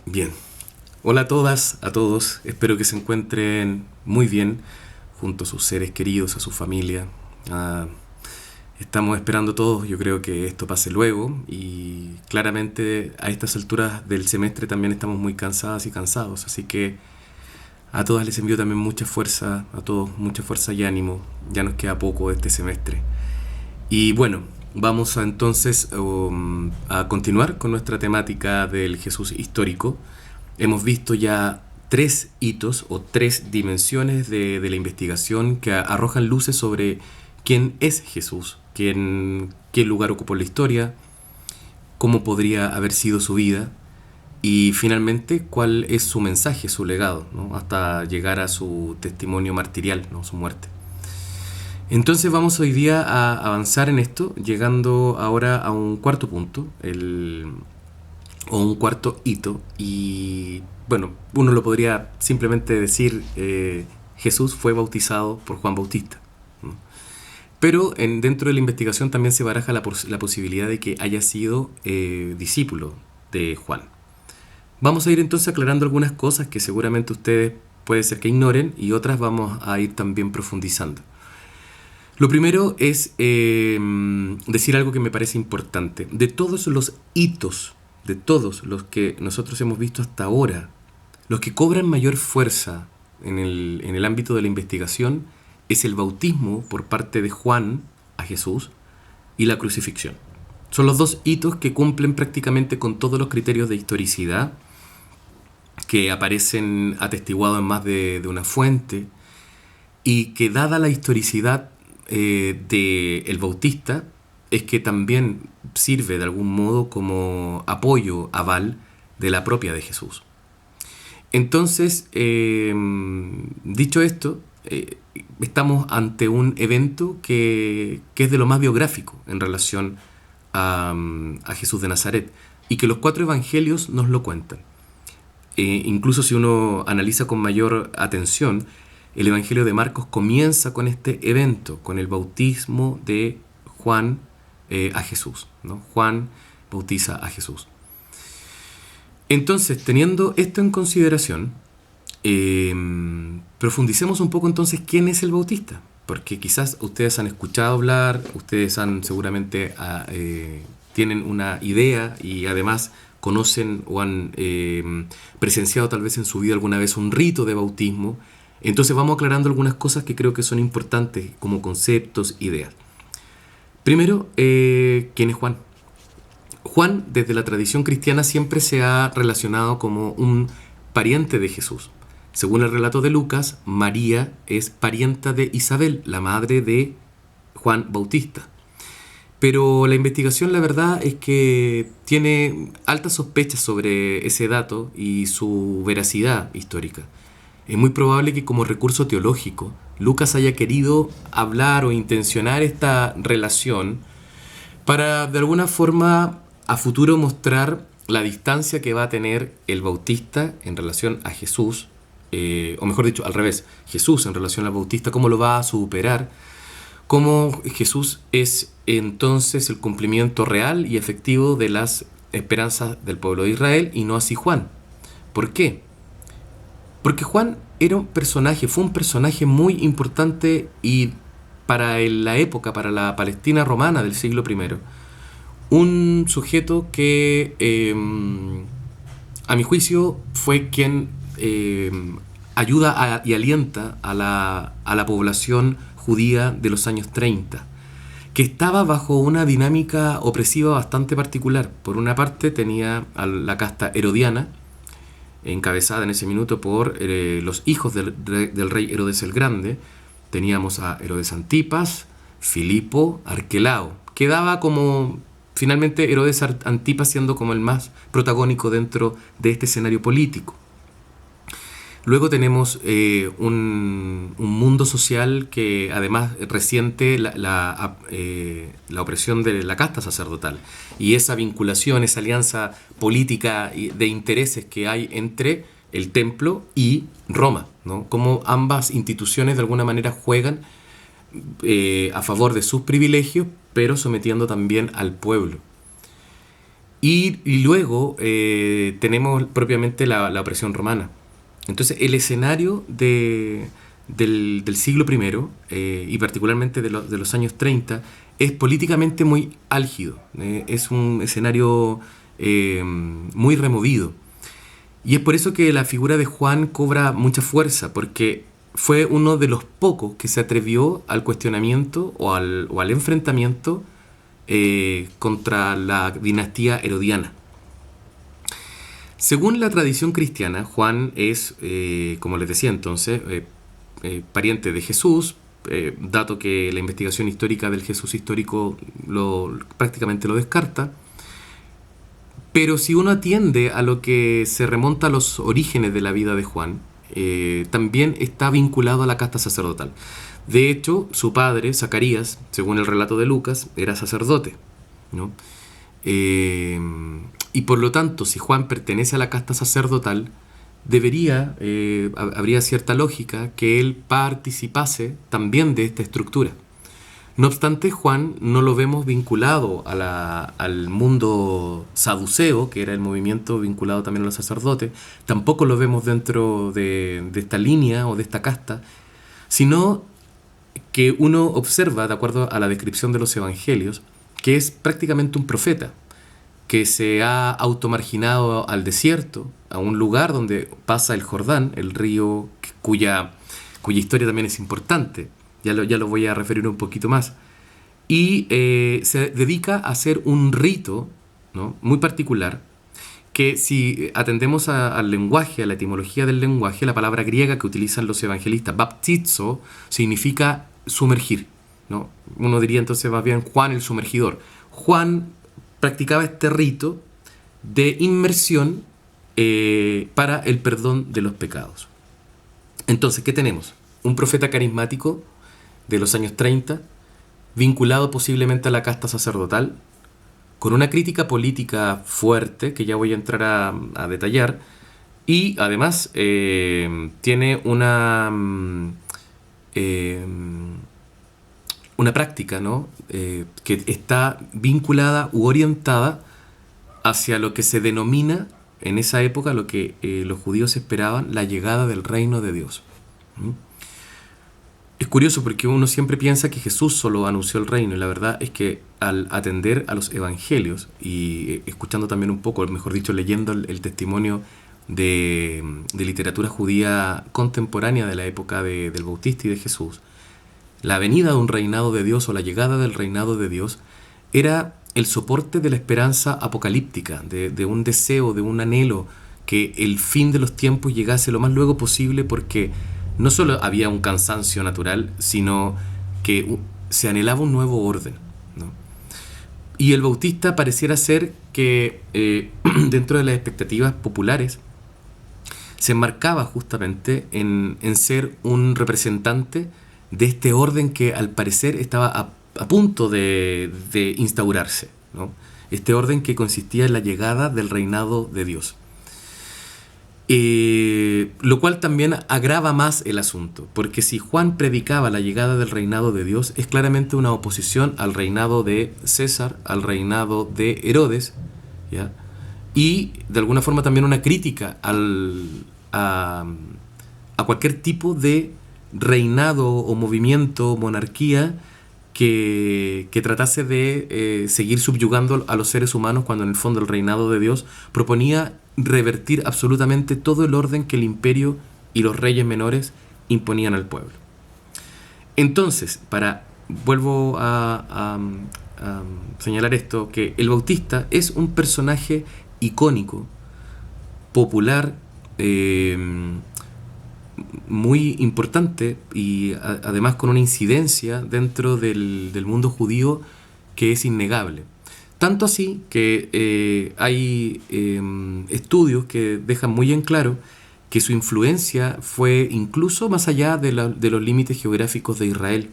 Bien. Hola a todas, a todos. Espero que se encuentren muy bien junto a sus seres queridos, a su familia. Ah, Estamos esperando todos, yo creo que esto pase luego y claramente a estas alturas del semestre también estamos muy cansadas y cansados, así que a todas les envío también mucha fuerza, a todos mucha fuerza y ánimo. Ya nos queda poco de este semestre. Y bueno, vamos a entonces a continuar con nuestra temática del Jesús histórico. Hemos visto ya tres hitos o tres dimensiones de la investigación que arrojan luces sobre quién es Jesús, qué lugar ocupó en la historia, cómo podría haber sido su vida y finalmente cuál es su mensaje, su legado, ¿no? Hasta llegar a su testimonio martirial, ¿no? Su muerte. Entonces vamos hoy día a avanzar en esto, llegando ahora a un cuarto punto, o un cuarto hito. Y bueno, uno lo podría simplemente decir, Jesús fue bautizado por Juan Bautista, ¿no? Pero dentro de la investigación también se baraja la posibilidad de que haya sido discípulo de Juan. Vamos a ir entonces aclarando algunas cosas que seguramente ustedes puede ser que ignoren y otras vamos a ir también profundizando. Lo primero es decir algo que me parece importante. De todos los hitos, de todos los que nosotros hemos visto hasta ahora, los que cobran mayor fuerza en el ámbito de la investigación es el bautismo por parte de Juan a Jesús y la crucifixión. Son los dos hitos que cumplen prácticamente con todos los criterios de historicidad que aparecen atestiguados en más de una fuente y que dada la historicidad de el Bautista es que también sirve de algún modo como apoyo, aval de la propia de Jesús. Entonces, dicho esto, estamos ante un evento que es de lo más biográfico en relación a Jesús de Nazaret y que los cuatro evangelios nos lo cuentan. Incluso si uno analiza con mayor atención, el Evangelio de Marcos comienza con este evento, con el bautismo de Juan a Jesús, ¿no? Juan bautiza a Jesús. Entonces, teniendo esto en consideración, profundicemos un poco entonces quién es el Bautista, porque quizás ustedes han escuchado hablar, ustedes han seguramente tienen una idea y además conocen o han presenciado tal vez en su vida alguna vez un rito de bautismo. Entonces vamos aclarando algunas cosas que creo que son importantes como conceptos, ideas. Primero, ¿quién es Juan? Juan, desde la tradición cristiana, siempre se ha relacionado como un pariente de Jesús. Según el relato de Lucas, María es parienta de Isabel, la madre de Juan Bautista. Pero la investigación, la verdad, es que tiene altas sospechas sobre ese dato y su veracidad histórica. Es muy probable que como recurso teológico Lucas haya querido hablar o intencionar esta relación para de alguna forma a futuro mostrar la distancia que va a tener el Bautista en relación a Jesús, o mejor dicho, al revés, Jesús en relación al Bautista, cómo lo va a superar, cómo Jesús es entonces el cumplimiento real y efectivo de las esperanzas del pueblo de Israel y no así Juan. ¿Por qué? Porque Juan era un personaje, fue un personaje muy importante y para la época, para la Palestina romana del siglo I, un sujeto que, a mi juicio, fue quien ayuda y alienta a la población judía de los años 30, que estaba bajo una dinámica opresiva bastante particular. Por una parte tenía a la casta herodiana, encabezada en ese minuto por los hijos del rey Herodes el Grande. Teníamos a Herodes Antipas, Filipo, Arquelao. Quedaba como finalmente Herodes Antipas siendo como el más protagónico dentro de este escenario político. Luego tenemos un mundo social que además resiente la opresión de la casta sacerdotal y esa vinculación, esa alianza política de intereses que hay entre el templo y Roma, ¿no? Cómo ambas instituciones de alguna manera juegan a favor de sus privilegios, pero sometiendo también al pueblo. Y luego tenemos propiamente la opresión romana. Entonces el escenario del siglo I, y particularmente de los años 30, es políticamente muy álgido. Es un escenario muy removido. Y es por eso que la figura de Juan cobra mucha fuerza, porque fue uno de los pocos que se atrevió al cuestionamiento o al enfrentamiento contra la dinastía herodiana. Según la tradición cristiana, Juan es, como les decía entonces, pariente de Jesús, dato que la investigación histórica del Jesús histórico prácticamente lo descarta. Pero si uno atiende a lo que se remonta a los orígenes de la vida de Juan, también está vinculado a la casta sacerdotal. De hecho, su padre, Zacarías, según el relato de Lucas, era sacerdote, ¿no? Y por lo tanto, si Juan pertenece a la casta sacerdotal, habría cierta lógica que él participase también de esta estructura. No obstante, Juan no lo vemos vinculado al mundo saduceo, que era el movimiento vinculado también a los sacerdotes. Tampoco lo vemos dentro de esta línea o de esta casta, sino que uno observa, de acuerdo a la descripción de los evangelios, que es prácticamente un profeta, que se ha automarginado al desierto, a un lugar donde pasa el Jordán, el río cuya historia también es importante. Ya lo voy a referir un poquito más. Y se dedica a hacer un rito, ¿no?, muy particular, que si atendemos al lenguaje, a la etimología del lenguaje, la palabra griega que utilizan los evangelistas, baptizo, significa sumergir, ¿no? Uno diría entonces más bien Juan el sumergidor. Juan practicaba este rito de inmersión para el perdón de los pecados. Entonces, ¿qué tenemos? Un profeta carismático de los años 30, vinculado posiblemente a la casta sacerdotal, con una crítica política fuerte, que ya voy a entrar a detallar, y además tiene una práctica, ¿no?, que está vinculada u orientada hacia lo que se denomina en esa época, lo que los judíos esperaban, la llegada del reino de Dios. Es curioso porque uno siempre piensa que Jesús solo anunció el reino, y la verdad es que al atender a los evangelios y escuchando también un poco, mejor dicho, leyendo el testimonio de literatura judía contemporánea de la época del Bautista y de Jesús, la venida de un reinado de Dios o la llegada del reinado de Dios era el soporte de la esperanza apocalíptica, de un deseo, de un anhelo, que el fin de los tiempos llegase lo más luego posible, porque no solo había un cansancio natural, sino que se anhelaba un nuevo orden, ¿no? Y el Bautista pareciera ser que dentro de las expectativas populares se enmarcaba justamente en ser un representante de este orden que al parecer estaba a punto de instaurarse, ¿no? Este orden que consistía en la llegada del reinado de Dios. Lo cual también agrava más el asunto, porque si Juan predicaba la llegada del reinado de Dios, es claramente una oposición al reinado de César, al reinado de Herodes, ¿ya?, y de alguna forma también una crítica a cualquier tipo de reinado o movimiento, monarquía, que tratase de seguir subyugando a los seres humanos, cuando en el fondo el reinado de Dios proponía revertir absolutamente todo el orden que el imperio y los reyes menores imponían al pueblo. Entonces, vuelvo a señalar esto, que el Bautista es un personaje icónico, popular, muy importante, y además con una incidencia dentro del mundo judío que es innegable. Tanto así que hay estudios que dejan muy en claro que su influencia fue incluso más allá de los límites geográficos de Israel.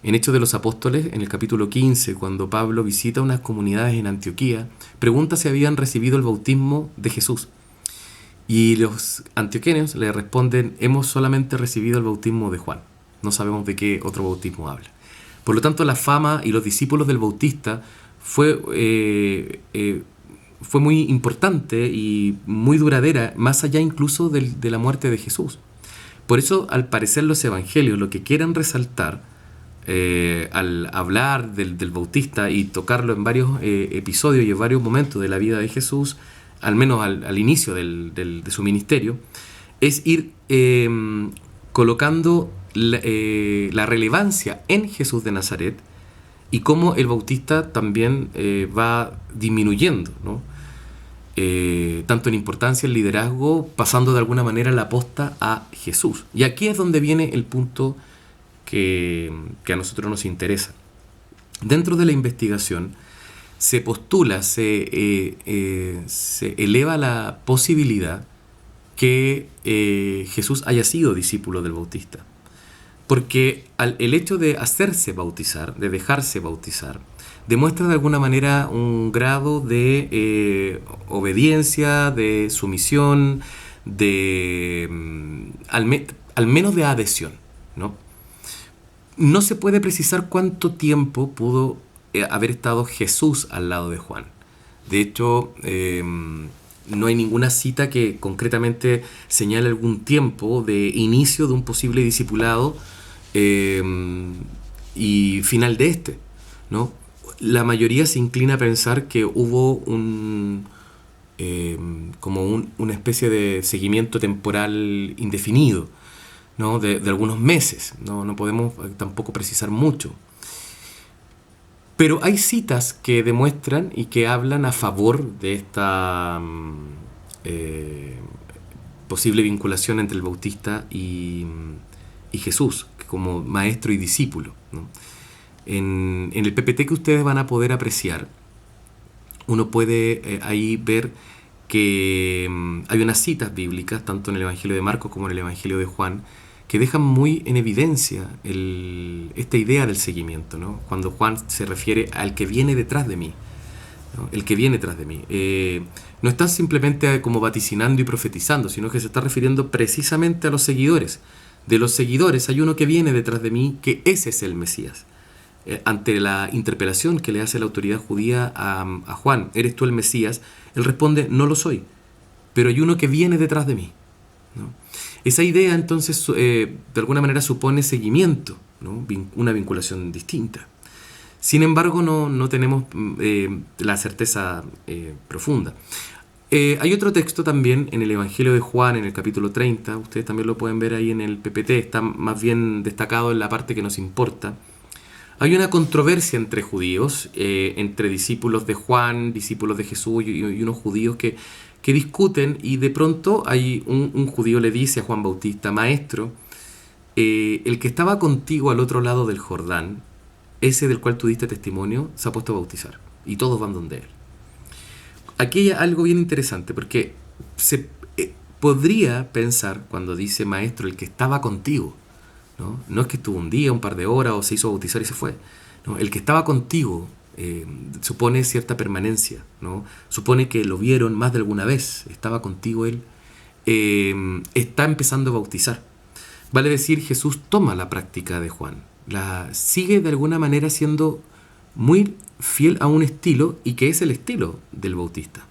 En Hechos de los Apóstoles, en el capítulo 15, cuando Pablo visita unas comunidades en Antioquía, pregunta si habían recibido el bautismo de Jesús. Y los antioqueños le responden: hemos solamente recibido el bautismo de Juan, no sabemos de qué otro bautismo habla. Por lo tanto, la fama y los discípulos del Bautista fue fue muy importante y muy duradera, más allá incluso de la muerte de Jesús. Por eso, al parecer, los evangelios lo que quieren resaltar al hablar del Bautista y tocarlo en varios episodios y en varios momentos de la vida de Jesús, al menos al inicio de su ministerio, es ir colocando la relevancia en Jesús de Nazaret y cómo el Bautista también va disminuyendo, ¿no? Tanto en importancia, en liderazgo, pasando de alguna manera la posta a Jesús. Y aquí es donde viene el punto que a nosotros nos interesa. Dentro de la investigación se postula, se eleva la posibilidad que Jesús haya sido discípulo del Bautista. Porque el hecho de hacerse bautizar, de dejarse bautizar, demuestra de alguna manera un grado de obediencia, de sumisión, al menos de adhesión, ¿no? No se puede precisar cuánto tiempo pudo haber estado Jesús al lado de Juan. De hecho, no hay ninguna cita que concretamente señale algún tiempo de inicio de un posible discipulado y final de este, ¿no? La mayoría se inclina a pensar que hubo una especie de seguimiento temporal indefinido, ¿no? de algunos meses. No podemos tampoco precisar mucho. Pero hay citas que demuestran y que hablan a favor de esta posible vinculación entre el Bautista y Jesús, como maestro y discípulo, ¿no? En el PPT que ustedes van a poder apreciar, uno puede ahí ver que hay unas citas bíblicas, tanto en el Evangelio de Marcos como en el Evangelio de Juan, que dejan muy en evidencia esta idea del seguimiento, ¿no? Cuando Juan se refiere al que viene detrás de mí, ¿no? El que viene detrás de mí. No está simplemente como vaticinando y profetizando, sino que se está refiriendo precisamente a los seguidores. De los seguidores hay uno que viene detrás de mí, que ese es el Mesías. Ante la interpelación que le hace la autoridad judía a Juan, ¿eres tú el Mesías?, él responde, no lo soy, pero hay uno que viene detrás de mí, ¿no? Esa idea entonces de alguna manera supone seguimiento, ¿no? Una vinculación distinta. Sin embargo, no tenemos la certeza profunda. Hay otro texto también en el Evangelio de Juan, en el capítulo 30, ustedes también lo pueden ver ahí en el PPT, está más bien destacado en la parte que nos importa. Hay una controversia entre judíos, entre discípulos de Juan, discípulos de Jesús y unos judíos que discuten, y de pronto hay un judío le dice a Juan Bautista, maestro, el que estaba contigo al otro lado del Jordán, ese del cual tú diste testimonio, se ha puesto a bautizar, y todos van donde él. Aquí hay algo bien interesante, porque se podría pensar cuando dice maestro, el que estaba contigo, ¿no? No es que estuvo un día, un par de horas o se hizo bautizar y se fue, ¿no? El que estaba contigo supone cierta permanencia, ¿no? Supone que lo vieron más de alguna vez, estaba contigo él, está empezando a bautizar. Vale decir, Jesús toma la práctica de Juan, la sigue de alguna manera siendo muy fiel a un estilo, y que es el estilo del Bautista.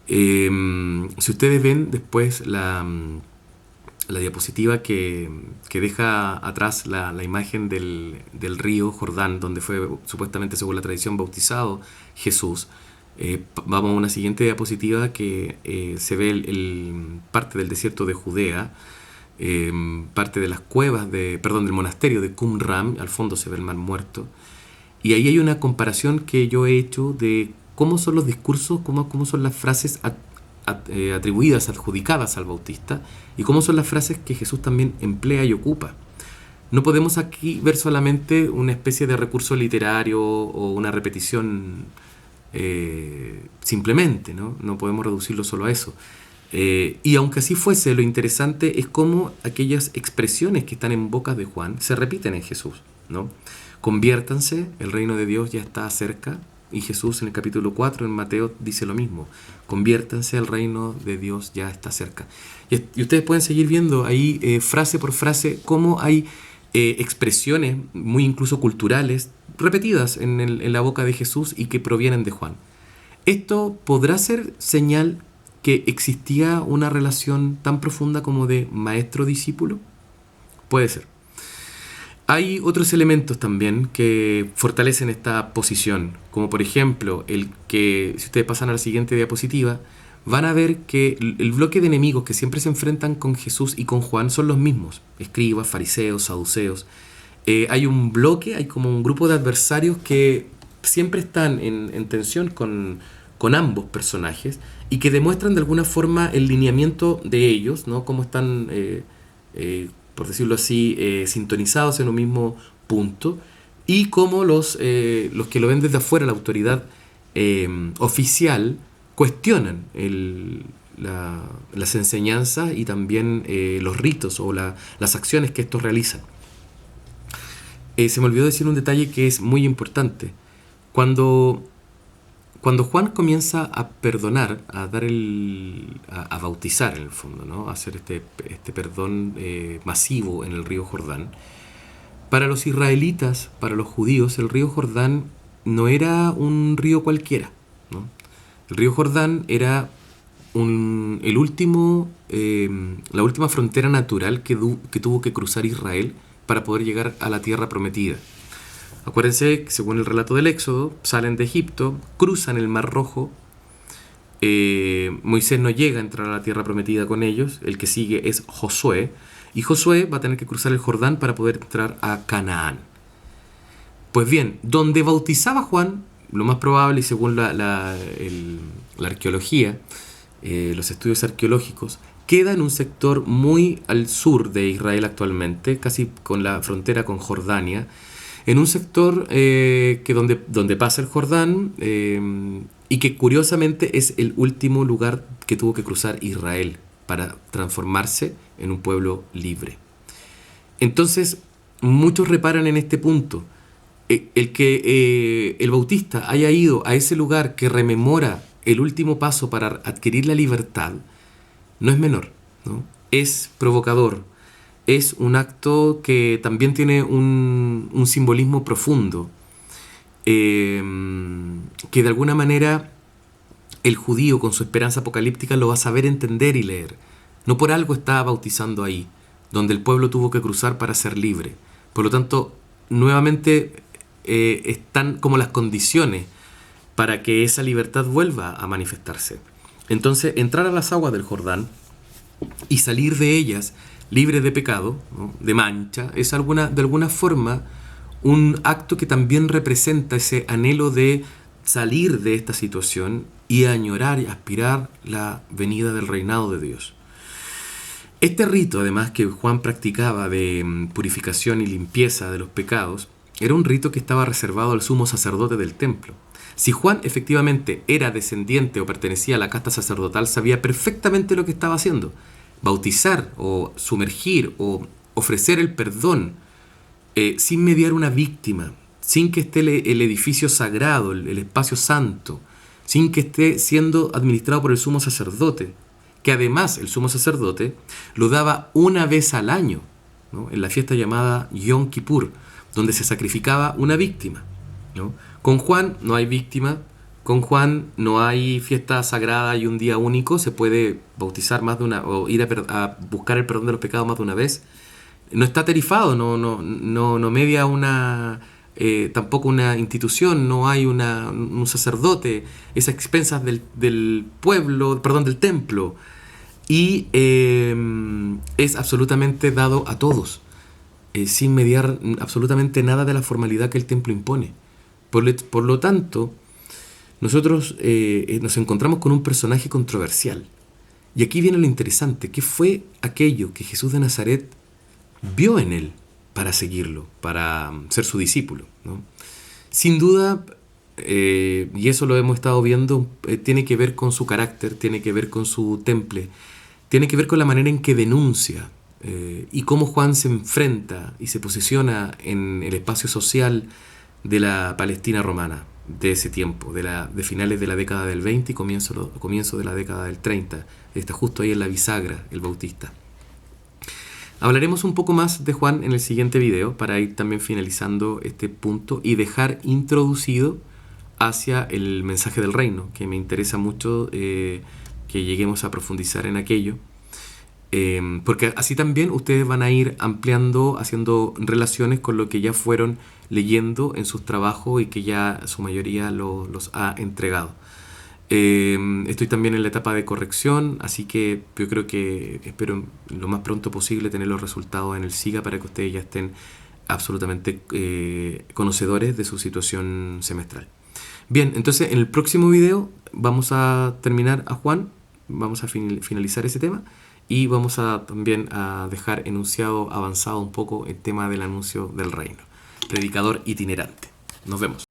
Si ustedes ven después la diapositiva que deja atrás la imagen del río Jordán, donde fue supuestamente, según la tradición, bautizado Jesús, vamos a una siguiente diapositiva que se ve parte del desierto de Judea, parte de las cuevas del monasterio de Qumran, al fondo se ve el Mar Muerto, y ahí hay una comparación que yo he hecho de cómo son los discursos, cómo son las frases atribuidas, adjudicadas al Bautista, y cómo son las frases que Jesús también emplea y ocupa. No podemos aquí ver solamente una especie de recurso literario o una repetición simplemente, ¿no? No podemos reducirlo solo a eso. Y aunque así fuese, lo interesante es cómo aquellas expresiones que están en boca de Juan se repiten en Jesús, ¿no? Conviértanse, el reino de Dios ya está cerca. Y Jesús en el capítulo 4 en Mateo dice lo mismo, conviértanse, el reino de Dios ya está cerca. Y ustedes pueden seguir viendo ahí frase por frase cómo hay expresiones muy incluso culturales repetidas en la boca de Jesús y que provienen de Juan. ¿Esto podrá ser señal que existía una relación tan profunda como de maestro-discípulo? Puede ser. Hay otros elementos también que fortalecen esta posición, como por ejemplo el que, si ustedes pasan a la siguiente diapositiva, van a ver que el bloque de enemigos que siempre se enfrentan con Jesús y con Juan son los mismos: escribas, fariseos, saduceos. Hay un bloque, hay como un grupo de adversarios que siempre están en tensión con ambos personajes y que demuestran de alguna forma el lineamiento de ellos, ¿no? Cómo están, por decirlo así, sintonizados en un mismo punto, y cómo los que lo ven desde afuera, la autoridad oficial, cuestionan las enseñanzas y también los ritos o las acciones que estos realizan. Se me olvidó decir un detalle que es muy importante. Cuando Juan comienza a perdonar, a dar a bautizar en el fondo, ¿no? A hacer este perdón masivo en el río Jordán, para los israelitas, para los judíos, el río Jordán no era un río cualquiera, ¿no? El río Jordán era la última frontera natural que tuvo que cruzar Israel para poder llegar a la tierra prometida. Acuérdense que según el relato del Éxodo, salen de Egipto, cruzan el Mar Rojo. Moisés no llega a entrar a la tierra prometida con ellos. El que sigue es Josué, y Josué va a tener que cruzar el Jordán para poder entrar a Canaán. Pues bien, donde bautizaba Juan, lo más probable, y según la arqueología, los estudios arqueológicos, queda en un sector muy al sur de Israel actualmente, casi con la frontera con Jordania, en un sector donde pasa el Jordán, y que curiosamente es el último lugar que tuvo que cruzar Israel para transformarse en un pueblo libre. Entonces, muchos reparan en este punto. El que el Bautista haya ido a ese lugar que rememora el último paso para adquirir la libertad no es menor, ¿no? Es provocador. Es un acto que también tiene un simbolismo profundo, que de alguna manera el judío con su esperanza apocalíptica lo va a saber entender y leer. No por algo está bautizando ahí, donde el pueblo tuvo que cruzar para ser libre. Por lo tanto, nuevamente están como las condiciones para que esa libertad vuelva a manifestarse. Entonces, entrar a las aguas del Jordán y salir de ellas libre de pecado, ¿no? De mancha, es de alguna forma un acto que también representa ese anhelo de salir de esta situación y añorar y aspirar la venida del reinado de Dios. Este rito, además, que Juan practicaba de purificación y limpieza de los pecados, era un rito que estaba reservado al sumo sacerdote del templo. Si Juan efectivamente era descendiente o pertenecía a la casta sacerdotal, sabía perfectamente lo que estaba haciendo: bautizar o sumergir o ofrecer el perdón sin mediar una víctima, sin que esté el edificio sagrado, el espacio santo, sin que esté siendo administrado por el sumo sacerdote, que además el sumo sacerdote lo daba una vez al año, ¿no? En la fiesta llamada Yom Kippur, donde se sacrificaba una víctima, ¿no? Con Juan no hay víctima. Con Juan no hay fiesta sagrada y un día único. Se puede bautizar más de una, o ir a buscar el perdón de los pecados más de una vez. No está tarifado, no media tampoco una institución, no hay un sacerdote. Es a expensas del pueblo, perdón, del templo. Y es absolutamente dado a todos, sin mediar absolutamente nada de la formalidad que el templo impone. Por lo tanto, nosotros nos encontramos con un personaje controversial. Y aquí viene lo interesante: ¿qué fue aquello que Jesús de Nazaret vio en él para seguirlo, para ser su discípulo, ¿no? Sin duda, y eso lo hemos estado viendo, tiene que ver con su carácter, tiene que ver con su temple, tiene que ver con la manera en que denuncia, y cómo Juan se enfrenta y se posiciona en el espacio social de la Palestina romana de ese tiempo, de finales de la década del 20 y comienzo de la década del 30. Está justo ahí en la bisagra el Bautista. Hablaremos un poco más de Juan en el siguiente video para ir también finalizando este punto y dejar introducido hacia el mensaje del reino, que me interesa mucho que lleguemos a profundizar en aquello. Porque así también ustedes van a ir ampliando, haciendo relaciones con lo que ya fueron leyendo en sus trabajos y que ya su mayoría los ha entregado. Estoy también en la etapa de corrección, así que yo creo que espero lo más pronto posible tener los resultados en el SIGA para que ustedes ya estén absolutamente conocedores de su situación semestral. Bien, entonces en el próximo video vamos a terminar a Juan, vamos a finalizar ese tema y vamos a también a dejar enunciado avanzado un poco el tema del anuncio del reino. Predicador itinerante. Nos vemos.